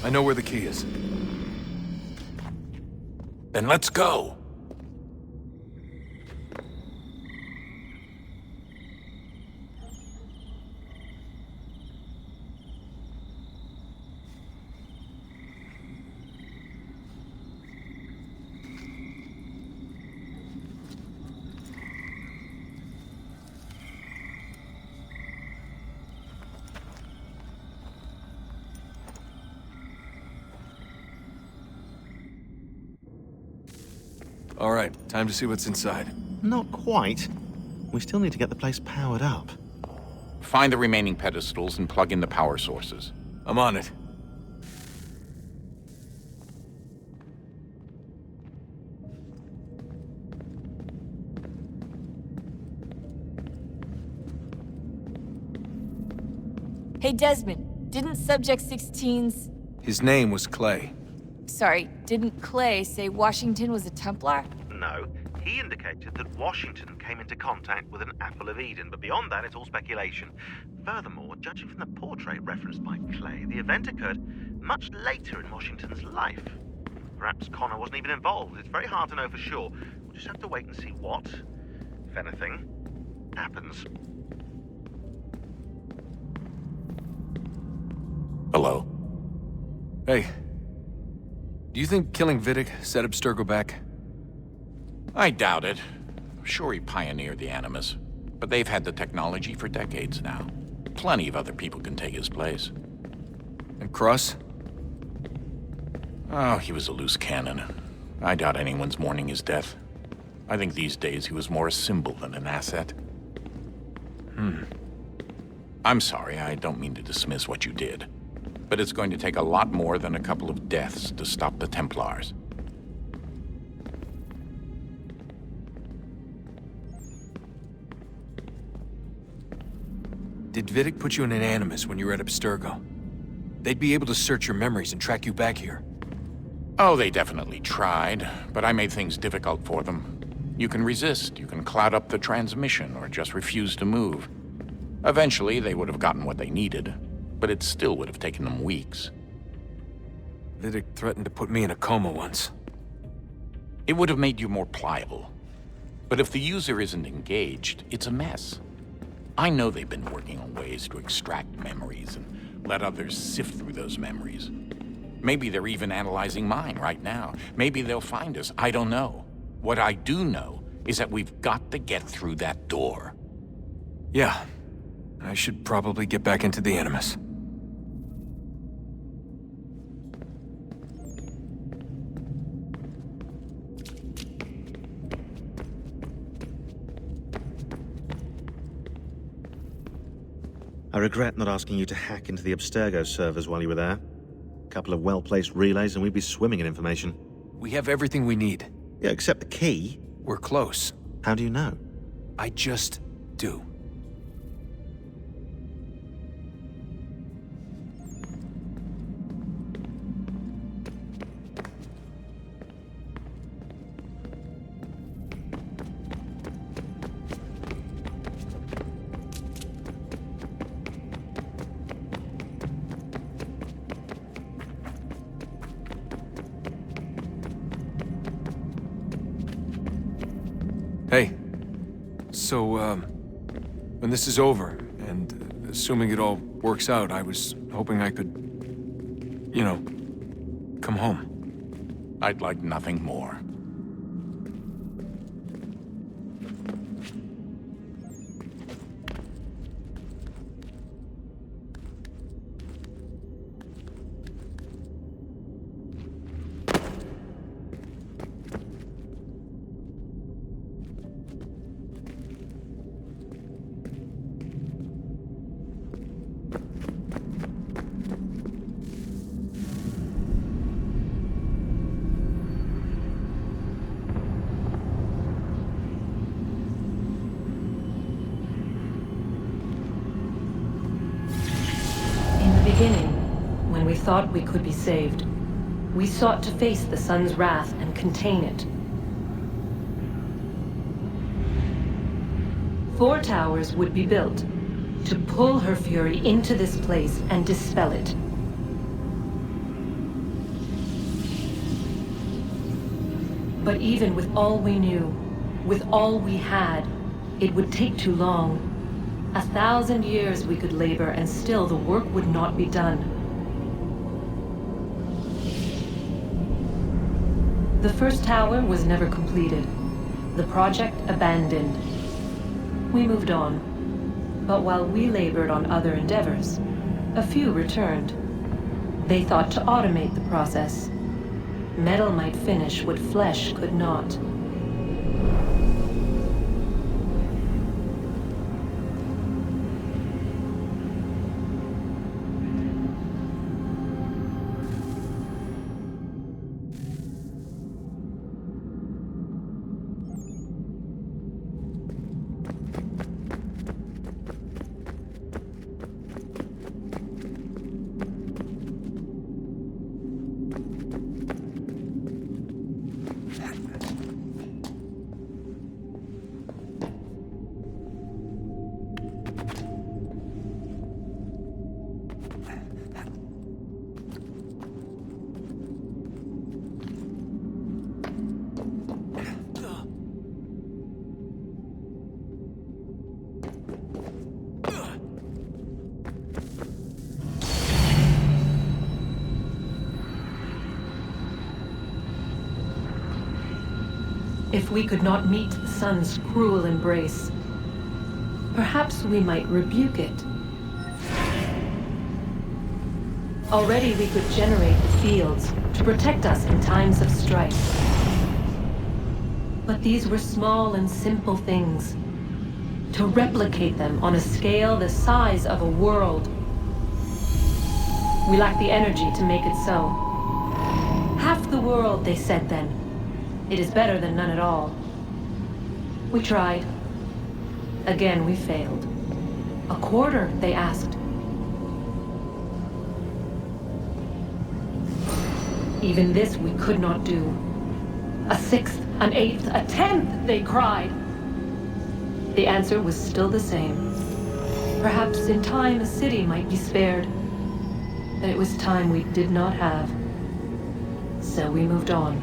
I know where the key is. Then let's go. All right, time to see what's inside. Not quite. We still need to get the place powered up. Find the remaining pedestals and plug in the power sources. I'm on it. Hey, Desmond, didn't Subject 16's... His name was Clay. Sorry, didn't Clay say Washington was a Templar? No. He indicated that Washington came into contact with an Apple of Eden, but beyond that, it's all speculation. Furthermore, judging from the portrait referenced by Clay, the event occurred much later in Washington's life. Perhaps Connor wasn't even involved. It's very hard to know for sure. We'll just have to wait and see what, if anything, happens. Hello? Hey. Do you think killing Vidic set Abstergo back? I doubt it. Sure, he pioneered the Animus, but they've had the technology for decades now. Plenty of other people can take his place. And Cross? Oh, he was a loose cannon. I doubt anyone's mourning his death. I think these days he was more a symbol than an asset. I'm sorry, I don't mean to dismiss what you did. But it's going to take a lot more than a couple of deaths to stop the Templars. Did Vidic put you in an Animus when you were at Abstergo? They'd be able to search your memories and track you back here. Oh, they definitely tried, but I made things difficult for them. You can resist, you can cloud up the transmission, or just refuse to move. Eventually, they would have gotten what they needed, but it still would have taken them weeks. Vidic threatened to put me in a coma once. It would have made you more pliable. But if the user isn't engaged, it's a mess. I know they've been working on ways to extract memories and let others sift through those memories. Maybe they're even analyzing mine right now. Maybe they'll find us. I don't know. What I do know is that we've got to get through that door. Yeah. I should probably get back into the Animus. I regret not asking you to hack into the Abstergo servers while you were there. A couple of well-placed relays and we'd be swimming in information. We have everything we need. Yeah, except the key. We're close. How do you know? I just do. Hey, so, when this is over, and assuming it all works out, I was hoping I could, you know, come home. I'd like nothing more. When we thought we could be saved, we sought to face the sun's wrath and contain it. 4 towers would be built to pull her fury into this place and dispel it. But even with all we knew, with all we had, it would take too long. 1,000 years we could labor, and still the work would not be done. The first tower was never completed. The project abandoned. We moved on. But while we labored on other endeavors, a few returned. They thought to automate the process. Metal might finish what flesh could not. If we could not meet the sun's cruel embrace, perhaps we might rebuke it. Already we could generate the fields to protect us in times of strife. But these were small and simple things. To replicate them on a scale the size of a world, we lack the energy to make it so. Half the world, they said then. It is better than none at all. We tried. Again, we failed. A quarter, they asked. Even this we could not do. A sixth, an eighth, a tenth, they cried. The answer was still the same. Perhaps in time a city might be spared. But it was time we did not have. So we moved on.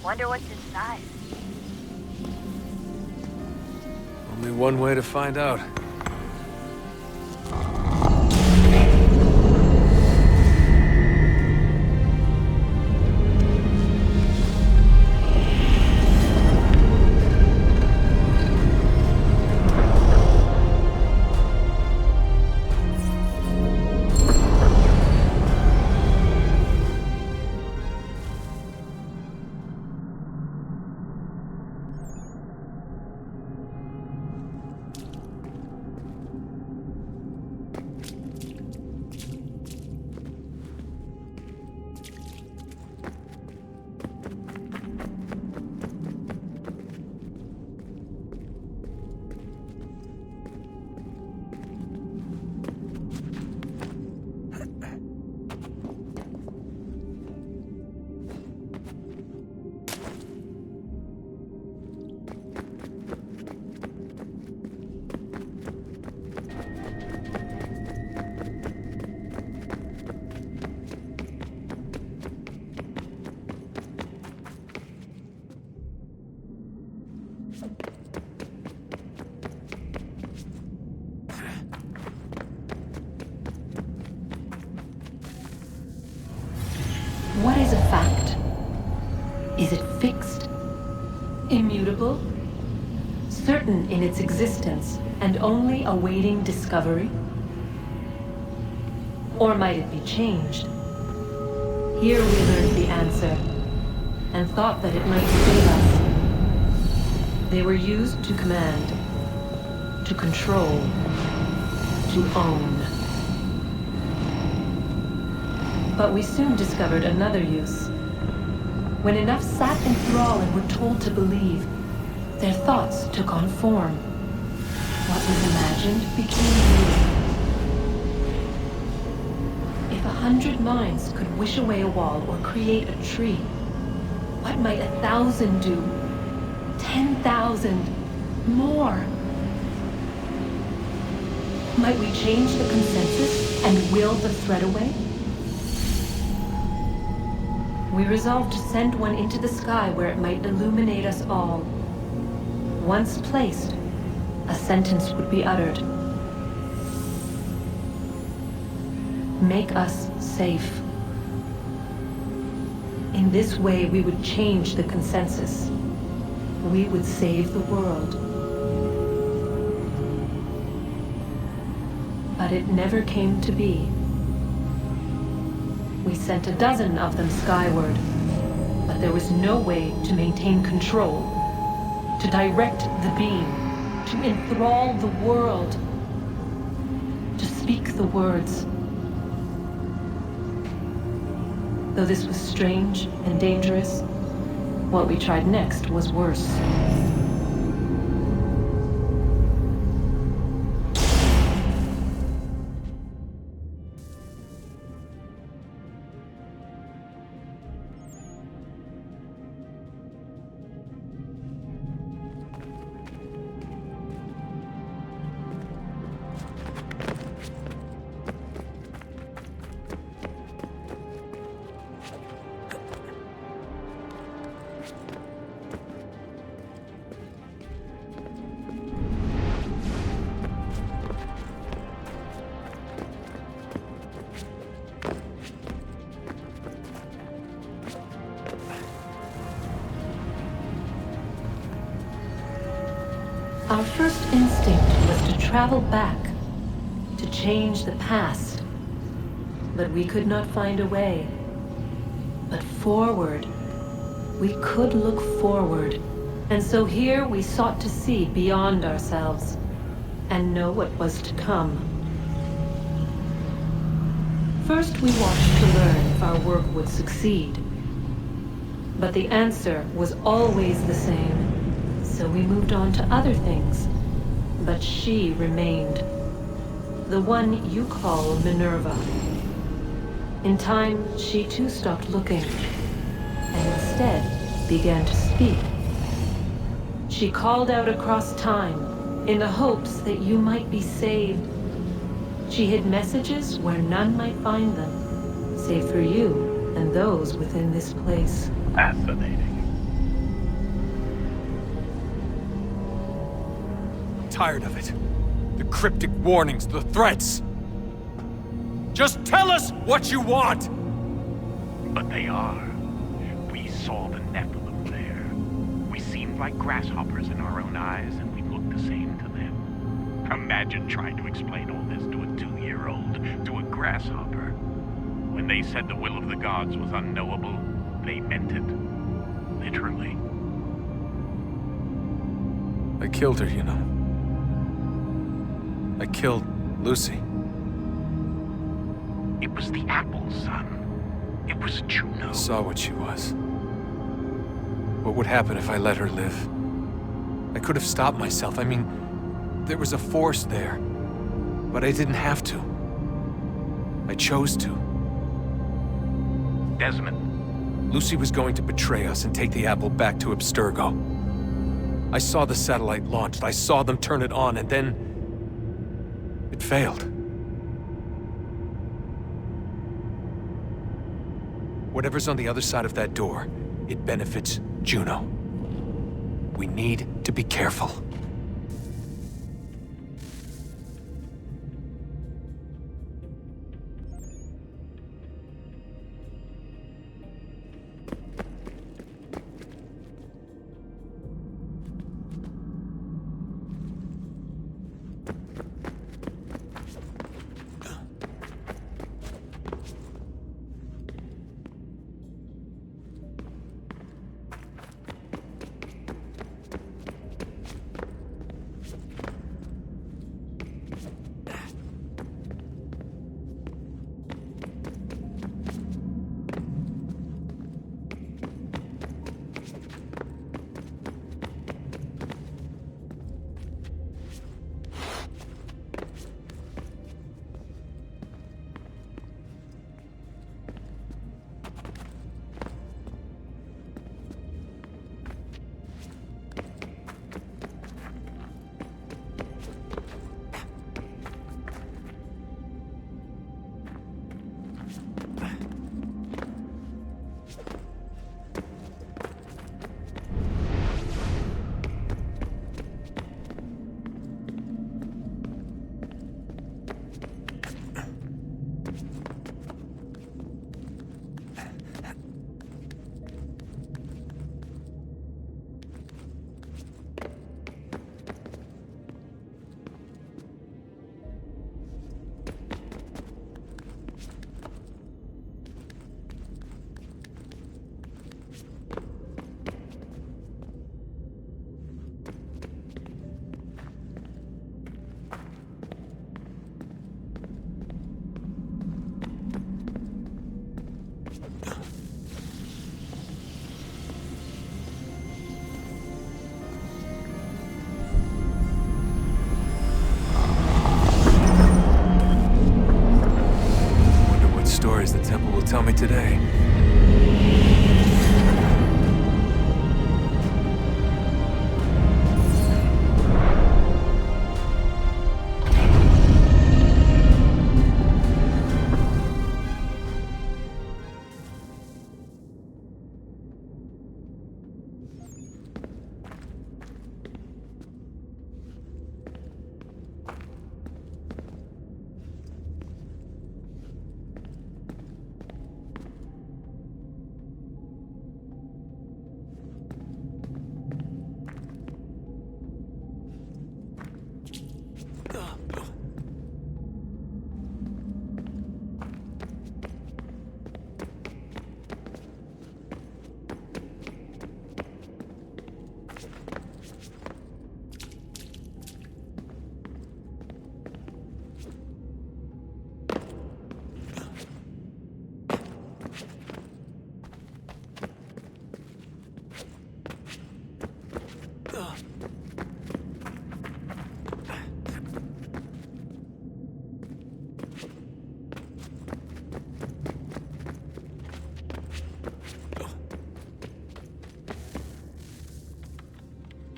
Wonder what's inside. Only one way to find out. What is a fact? Is it fixed? Immutable? Certain in its existence and only awaiting discovery? Or might it be changed? Here we learned the answer, and thought that it might save us. They were used to command, to control, to own. But we soon discovered another use. When enough sat in thrall and were told to believe, their thoughts took on form. What was imagined became real. If 100 minds could wish away a wall or create a tree, what might 1,000 do? 10,000? More? Might we change the consensus and will the thread away? We resolved to send one into the sky where it might illuminate us all. Once placed, a sentence would be uttered. Make us safe. In this way, we would change the consensus. We would save the world. But it never came to be. We sent a dozen of them skyward, but there was no way to maintain control, to direct the beam, to enthrall the world, to speak the words. Though this was strange and dangerous, what we tried next was worse. Our first instinct was to travel back, to change the past. But we could not find a way. But forward, we could look forward. And so here we sought to see beyond ourselves and know what was to come. First, we watched to learn if our work would succeed. But the answer was always the same. So we moved on to other things. But she remained. The one you call Minerva. In time, she too stopped looking, and instead began to speak. She called out across time, in the hopes that you might be saved. She hid messages where none might find them, save for you and those within this place. Fascinating. Tired of it. The cryptic warnings, the threats. Just tell us what you want! But they are. We saw the Nephilim there. We seemed like grasshoppers in our own eyes, and we looked the same to them. Imagine trying to explain all this to a 2-year-old, to a grasshopper. When they said the will of the gods was unknowable, they meant it. Literally. I killed her, you know. I killed Lucy. It was the apple, son. It was Juno. I saw what she was. What would happen if I let her live? I could have stopped myself. I mean, there was a force there. But I didn't have to. I chose to. Desmond. Lucy was going to betray us and take the apple back to Abstergo. I saw the satellite launched. I saw them turn it on, and then it failed. Whatever's on the other side of that door, it benefits Juno. We need to be careful.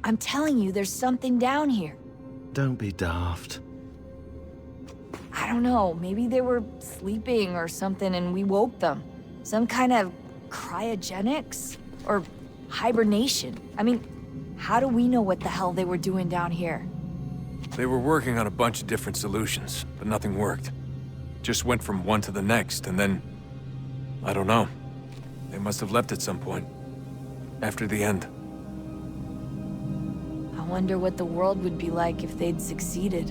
I'm telling you, there's something down here. Don't be daft. I don't know, maybe they were sleeping or something and we woke them. Some kind of cryogenics? Or hibernation. I mean, how do we know what the hell they were doing down here? They were working on a bunch of different solutions, but nothing worked. Just went from one to the next, and then... I don't know. They must have left at some point. After the end. I wonder what the world would be like if they'd succeeded.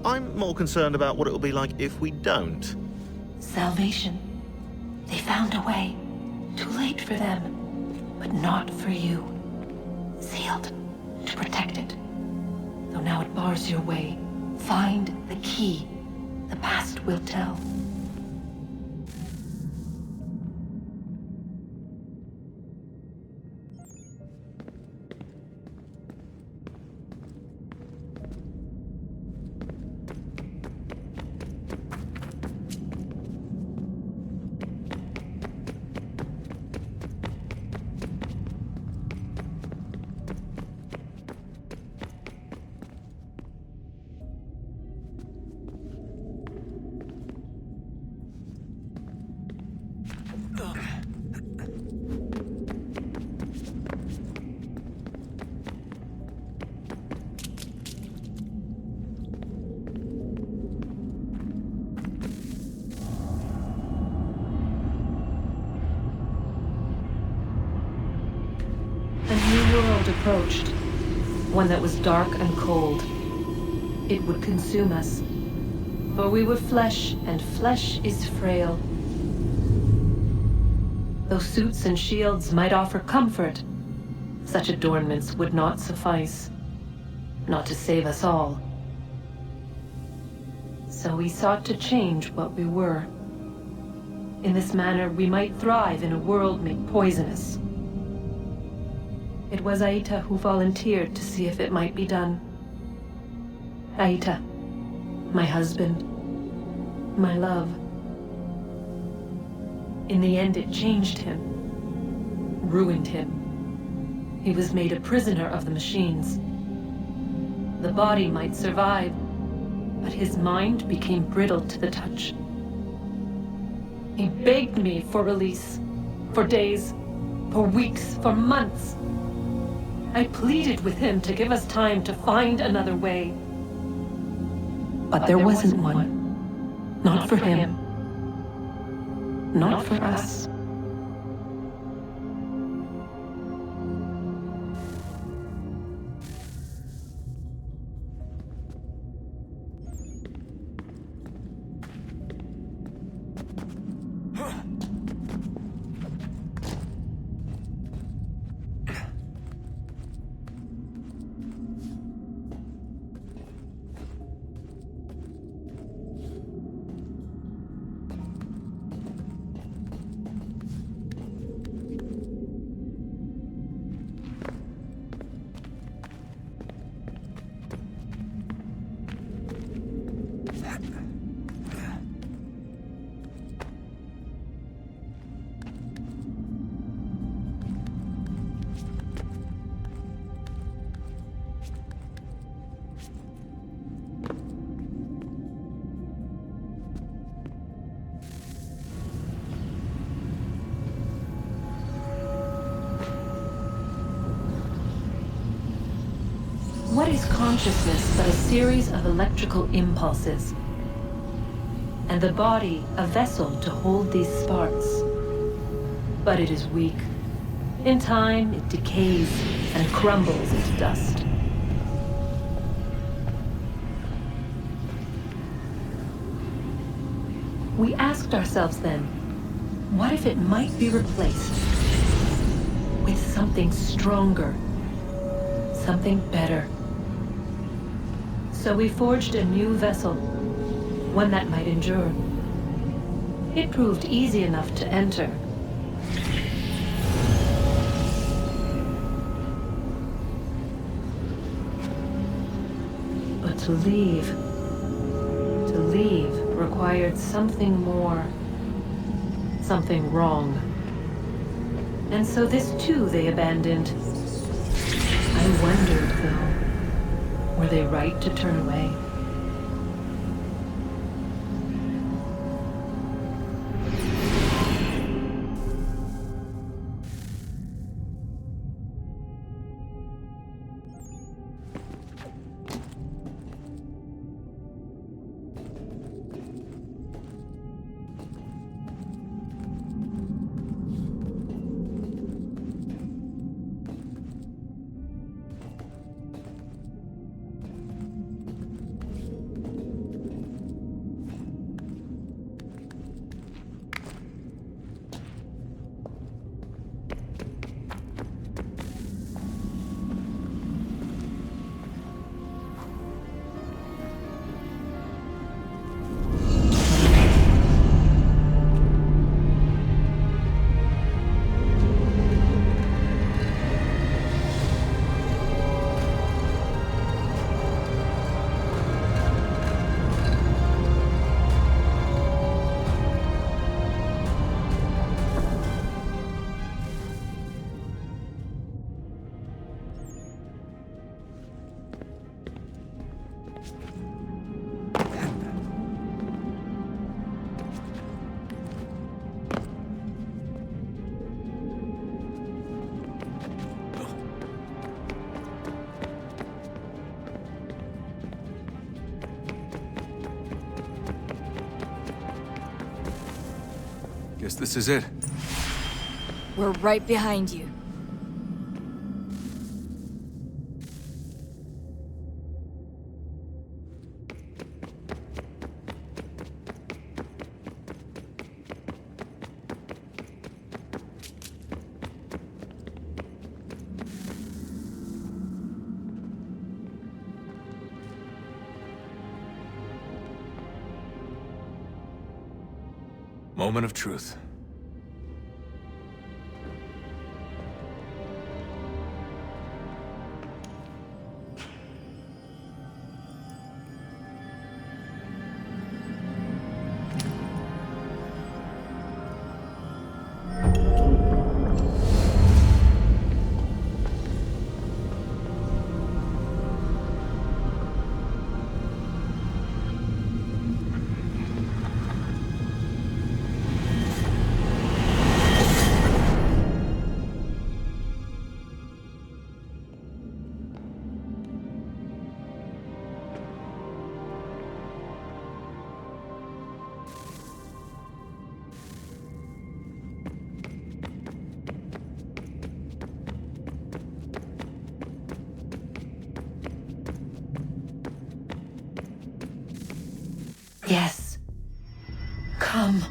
I'm more concerned about what it'll be like if we don't. Salvation. They found a way. Too late for them, but not for you. Sealed to protect it. Though now it bars your way. Find the key. The past will tell. Approached, one that was dark and cold. It would consume us, for we were flesh, and flesh is frail. Though suits and shields might offer comfort, such adornments would not suffice, not to save us all. So we sought to change what we were. In this manner, we might thrive in a world made poisonous. It was Aita who volunteered to see if it might be done. Aita, my husband, my love. In the end, it changed him, ruined him. He was made a prisoner of the machines. The body might survive, but his mind became brittle to the touch. He begged me for release, for days, for weeks, for months. I pleaded with him to give us time to find another way. But there wasn't one. Not for him. Not for us. What is consciousness but a series of electrical impulses? And the body a vessel to hold these sparks. But it is weak. In time, it decays and crumbles into dust. We asked ourselves then, what if it might be replaced with something stronger, something better? So we forged a new vessel, one that might endure. It proved easy enough to enter. But to leave required something more, something wrong. And so this too they abandoned. I I wondered, though, were they right to turn away? Guess this is it. We're right behind you. Moment of truth. Yes. Come.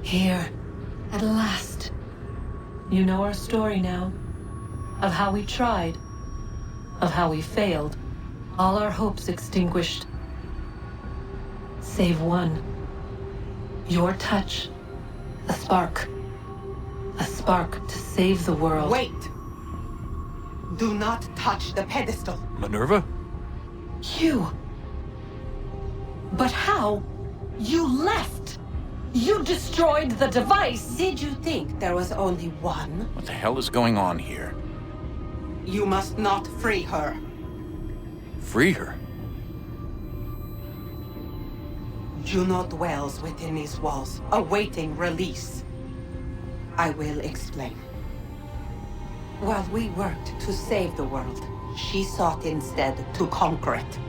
Here, at last. You know our story now. Of how we tried. Of how we failed. All our hopes extinguished. Save one. Your touch. A spark. A spark to save the world. Wait! Do not touch the pedestal. Minerva? You. But how? You left. You destroyed the device. Did you think there was only one? What the hell is going on here? You must not free her. Free her? Juno dwells within these walls, awaiting release. I will explain. While we worked to save the world, she sought instead to conquer it.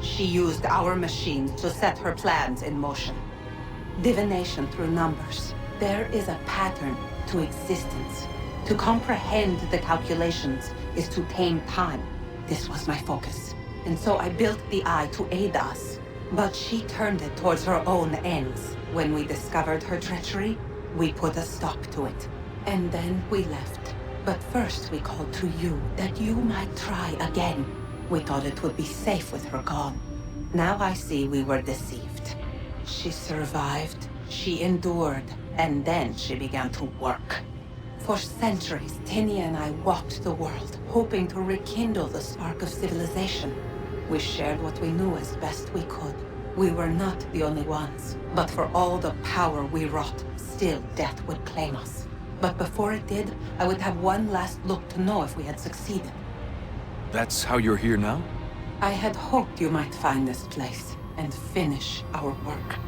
She used our machines to set her plans in motion. Divination through numbers. There is a pattern to existence. To comprehend the calculations is to tame time. This was my focus. And so I built the eye to aid us. But she turned it towards her own ends. When we discovered her treachery, we put a stop to it. And then we left. But first we called to you, that you might try again. We thought it would be safe with her gone. Now I see we were deceived. She survived, she endured, and then she began to work. For centuries, Tinia and I walked the world, hoping to rekindle the spark of civilization. We shared what we knew as best we could. We were not the only ones, but for all the power we wrought, still death would claim us. But before it did, I would have one last look to know if we had succeeded. That's how you're here now? I had hoped you might find this place and finish our work.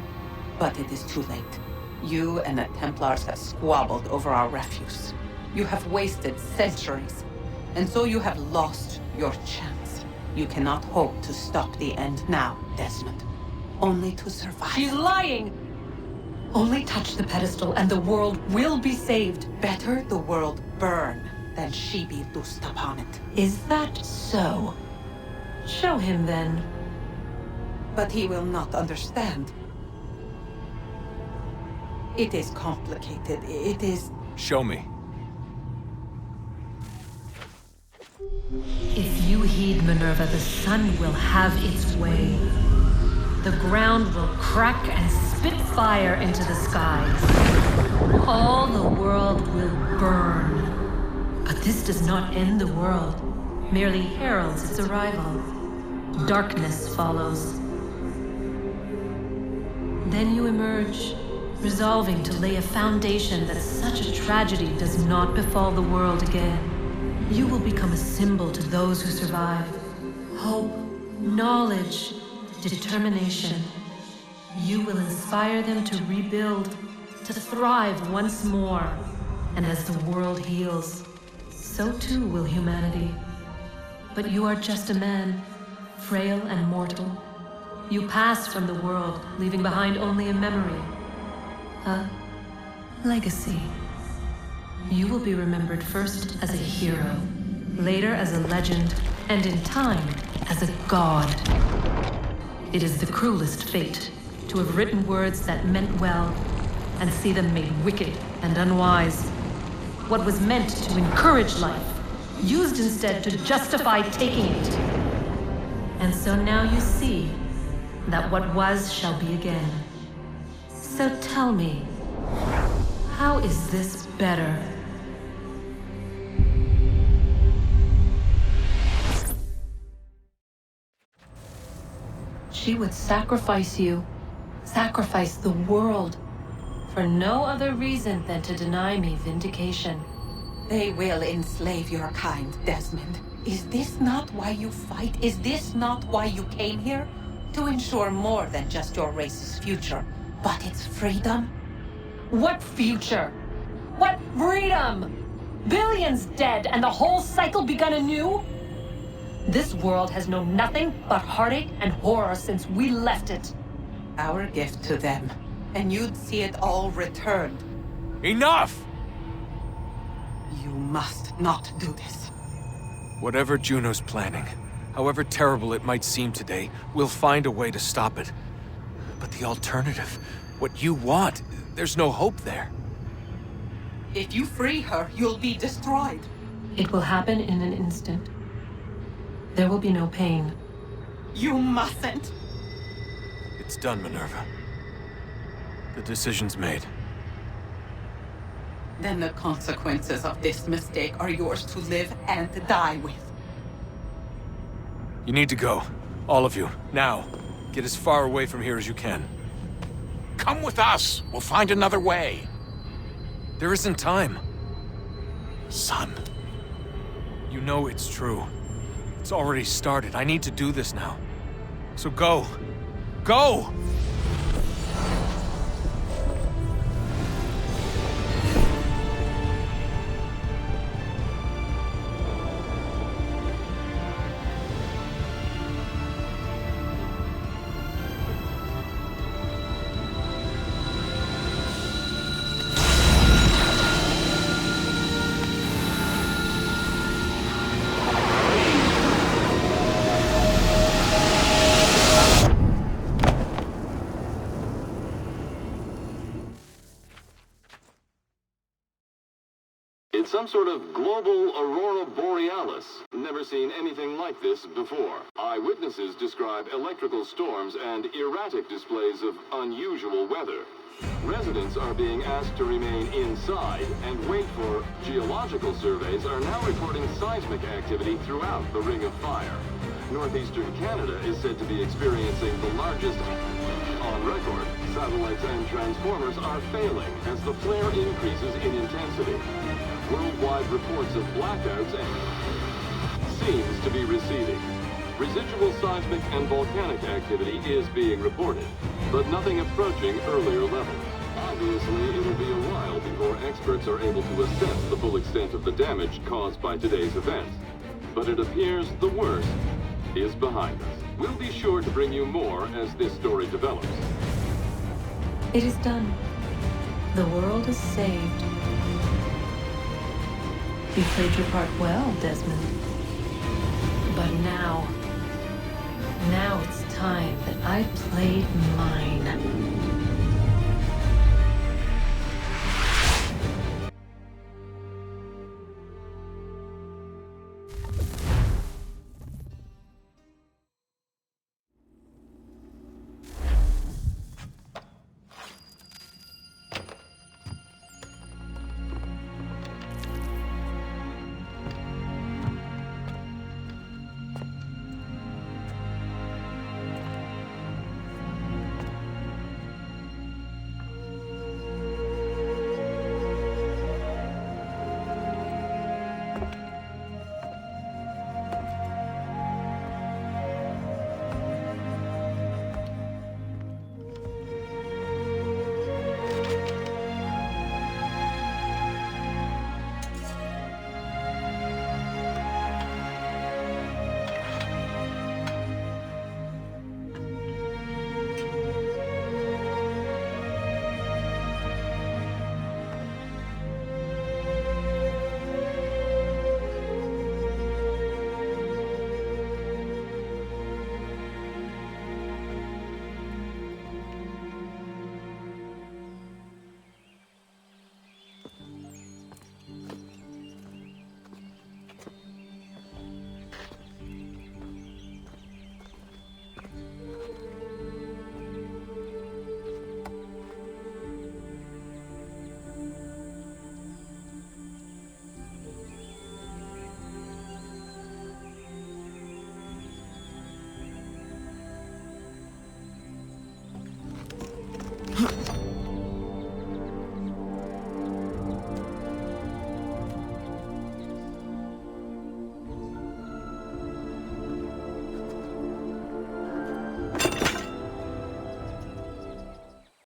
But it is too late. You and the Templars have squabbled over our refuse. You have wasted centuries, and so you have lost your chance. You cannot hope to stop the end now, Desmond. Only to survive. She's lying! Only touch the pedestal and the world will be saved. Better the world burn than she be loosed upon it. Is that so? Show him then. But he will not understand. It is complicated. It is... Show me. If you heed Minerva, the sun will have its way. The ground will crack and spit fire into the skies. All the world will burn. But this does not end the world, merely heralds its arrival. Darkness follows. Then you emerge, resolving to lay a foundation that such a tragedy does not befall the world again. You will become a symbol to those who survive. Hope, knowledge, determination. You will inspire them to rebuild, to thrive once more. And as the world heals, so too will humanity. But you are just a man, frail and mortal. You pass from the world, leaving behind only a memory. A legacy. You will be remembered first as a hero, later as a legend, and in time, as a god. It is the cruelest fate to have written words that meant well and see them made wicked and unwise. What was meant to encourage life, used instead to justify taking it. And so now you see that what was shall be again. So tell me, how is this better? She would sacrifice you, sacrifice the world, for no other reason than to deny me vindication. They will enslave your kind, Desmond. Is this not why you fight? Is this not why you came here? To ensure more than just your race's future, but its freedom? What future? What freedom? Billions dead and the whole cycle begun anew? This world has known nothing but heartache and horror since we left it. Our gift to them, and you'd see it all returned. Enough! You must not do this. Whatever Juno's planning, however terrible it might seem today, we'll find a way to stop it. But the alternative, what you want, there's no hope there. If you free her, you'll be destroyed. It will happen in an instant. There will be no pain. You mustn't. It's done, Minerva. The decision's made. Then the consequences of this mistake are yours to live and die with. You need to go. All of you. Now. Get as far away from here as you can. Come with us. We'll find another way. There isn't time. Son. You know it's true. It's already started. I need to do this now. So go. Go! It's some sort of global aurora borealis. Never seen anything like this before. Eyewitnesses describe electrical storms and erratic displays of unusual weather. Residents are being asked to remain inside and wait for geological surveys are now reporting seismic activity throughout the Ring of Fire. Northeastern Canada is said to be experiencing the largest on record. Satellites and transformers are failing as the flare increases in intensity. Worldwide reports of blackouts seems to be receding. Residual seismic and volcanic activity is being reported, but nothing approaching earlier levels. Obviously, it'll be a while before experts are able to assess the full extent of the damage caused by today's events. But it appears the worst is behind us. We'll be sure to bring you more as this story develops. It is done. The world is saved. You played your part well, Desmond. But now it's time that I played mine.